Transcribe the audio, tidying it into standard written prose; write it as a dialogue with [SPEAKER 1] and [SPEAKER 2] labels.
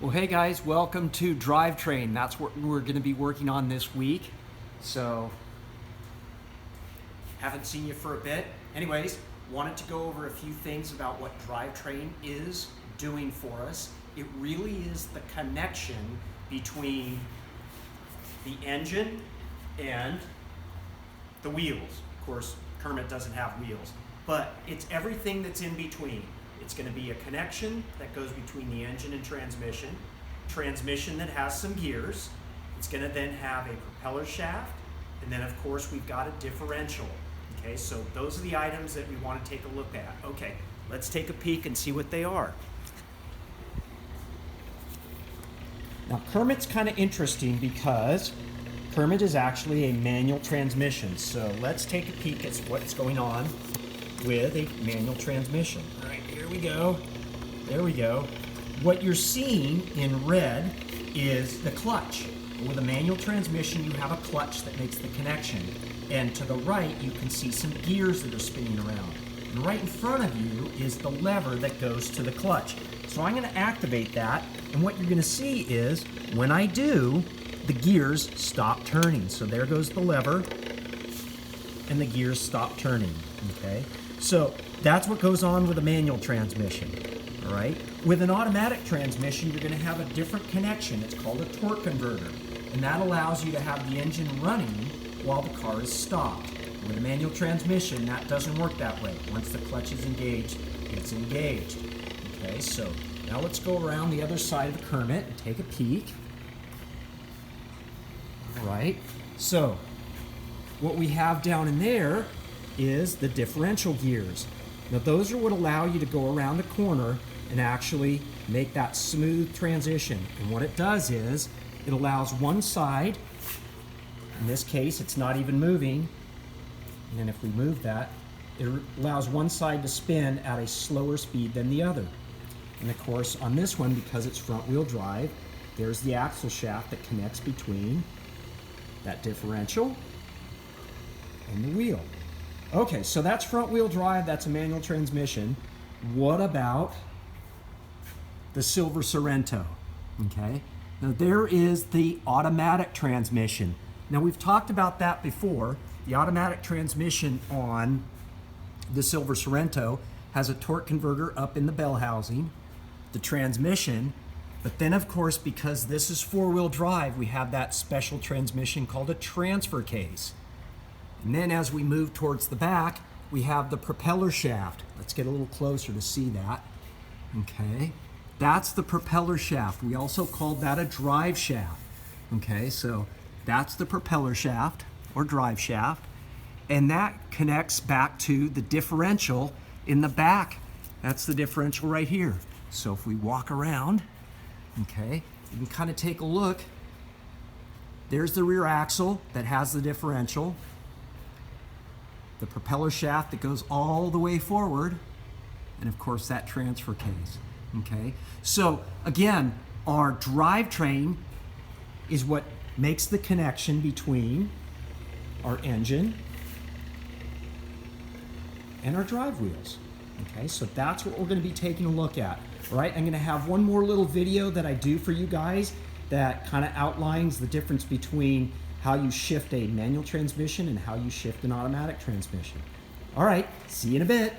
[SPEAKER 1] Well, hey guys, welcome to Drivetrain. That's what we're going to be working on this week. So, haven't seen you for a bit. Anyways, wanted to go over a few things about what Drivetrain is doing for us. It really is the connection between the engine and the wheels. Of course, Kermit doesn't have wheels, but it's everything that's in between. It's going to be a connection that goes between the engine and transmission that has some gears. It's going to then have a propeller shaft, and then of course we've got a differential. Okay, so those are the items that we want to take a look at. Okay, let's take a peek and see what they are. Now Kermit's kind of interesting because Kermit is actually a manual transmission. So let's take a peek at what's going on with a manual transmission. All right, here we go. There we go. What you're seeing in red is the clutch. With a manual transmission, you have a clutch that makes the connection. And to the right, you can see some gears that are spinning around. And right in front of you is the lever that goes to the clutch. So I'm going to activate that, and what you're going to see is, when I do, the gears stop turning. So there goes the lever, and the gears stop turning, okay? So that's what goes on with a manual transmission, all right? With an automatic transmission, you're going to have a different connection. It's called a torque converter, and that allows you to have the engine running while the car is stopped. With a manual transmission, that doesn't work that way. Once the clutch is engaged, it's engaged. Okay, so now let's go around the other side of the Kermit and take a peek. All right, so what we have down in there is the differential gears. Now those are what allow you to go around a corner and actually make that smooth transition. And what it does is it allows one side, in this case it's not even moving, and then if we move that, it allows one side to spin at a slower speed than the other. And of course on this one, because it's front wheel drive, there's the axle shaft that connects between that differential and the wheel. Okay, so that's front wheel drive, that's a manual transmission. What about the Silver Sorento? Okay, now there is the automatic transmission. Now we've talked about that before. The automatic transmission on the Silver Sorento has a torque converter up in the bell housing, the transmission, but then of course, because this is four-wheel drive, we have that special transmission called a transfer case. And then as we move towards the back, we have the propeller shaft. Let's get a little closer to see that. Okay, that's the propeller shaft. We also called that a drive shaft. Okay, so that's the propeller shaft or drive shaft. And that connects back to the differential in the back. That's the differential right here. So if we walk around, okay, you can kind of take a look. There's the rear axle that has the differential, the propeller shaft that goes all the way forward, and of course that transfer case. Okay, so again, our drivetrain is what makes the connection between our engine and our drive wheels. Okay, so that's what we're going to be taking a look at. All right, I'm going to have one more little video that I do for you guys that kind of outlines the difference between how you shift a manual transmission and how you shift an automatic transmission. All right, see you in a bit.